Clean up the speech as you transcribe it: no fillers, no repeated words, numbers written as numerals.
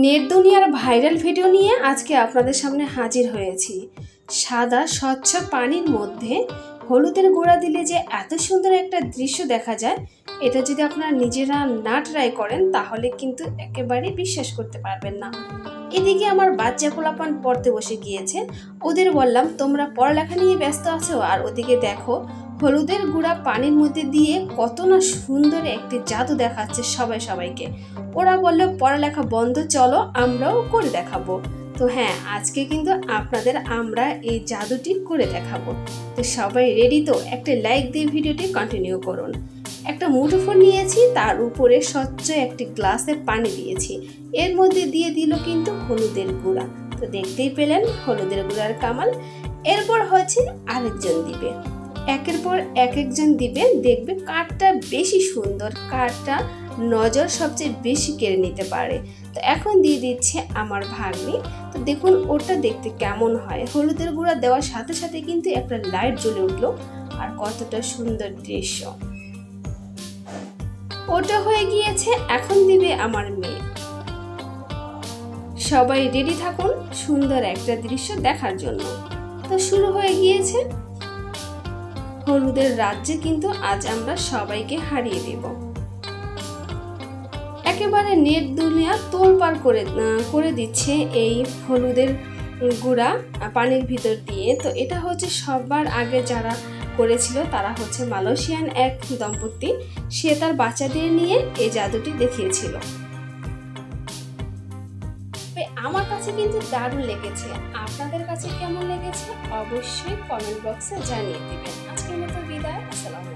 Net দুনিয়ার viral video নিয়ে আজকে আপনাদের সামনে হাজির হয়েছি। সাদা স্বচ্ছ পানির মধ্যে হলুদের গুঁড়া দিলে যে এত সুন্দর একটা দৃশ্য দেখা যায়, এটা যদি আপনারা নিজেরা না ট্রাই করেন তাহলে কিন্তু একেবারে বিশ্বাস করতে পারবেন না। এদিকে আমার বাচ্চা পোলাপান পড়তে বসে গিয়েছে, ওদের বললাম তোমরা পড়ালেখা নিয়ে ব্যস্ত আছো, আর ওদিকে দেখো হলুদের গুঁড়া পানির মধ্যে দিয়ে কত না সুন্দর একটি জাদু দেখাচ্ছে সবাইকে। ওরা বলল পড়ালেখা বন্ধ, চলো আমরাও করে দেখাবো। তো হ্যাঁ, আজকে কিন্তু আপনাদের আমরা এই জাদুটি করে দেখাবো। তো সবাই রেডি তো? একটা লাইক দিয়ে ভিডিওটি কন্টিনিউ করুন। একটা মুঠোফোন নিয়েছি, তার উপরে স্বচ্ছ একটি গ্লাসে পানি দিয়েছি, এর মধ্যে দিয়ে দিল কিন্তু হলুদের গুঁড়া। তো দেখতেই পেলেন হলুদের গুঁড়ার কামাল। এরপর হচ্ছে আরেকজন দিবে, একের পর একজন দিবে, দেখবে কারটা বেশি সুন্দর, কারটা নজর সবচেয়ে বেশি কেড়ে নিতে পারে। তো এখন দিয়ে দিচ্ছে আমার ভাগ্নি। তো দেখুন ওটা দেখতে কেমন হয়। হলুদের গুঁড়া দেওয়ার সাথে সাথে কিন্তু একটা লাইট জ্বলে উঠলো, আর কতটা সুন্দর দৃশ্য। ওটা হয়ে গিয়েছে, এখন দিবে আমার মেয়ে। সবাই রেডি থাকুন সুন্দর একটা দৃশ্য দেখার জন্য। তো শুরু হয়ে গিয়েছে। হলুদের রাজ্যে কিন্তু আজ আমরা সবাইকে হারিয়ে দেব। একেবারে নেট দুনিয়া তোলপাড় করে দিচ্ছে এই হলুদের গুঁড়া পানির ভিতর দিয়ে। তো এটা হচ্ছে সবার আগে যারা করেছিল তারা হচ্ছে মালয়েশিয়ান এক দম্পতি, সে তার বাচ্চাদের নিয়ে এই জাদুটি দেখিয়েছিল। আমার কাছে কিন্তু দারুণ লেগেছে। আপনাদের কাছে কেমন লেগেছে অবশ্যই কমেন্ট বক্সে জানিয়ে দিবেন। আজকের মতো বিদায়, আসসালামু আলাইকুম।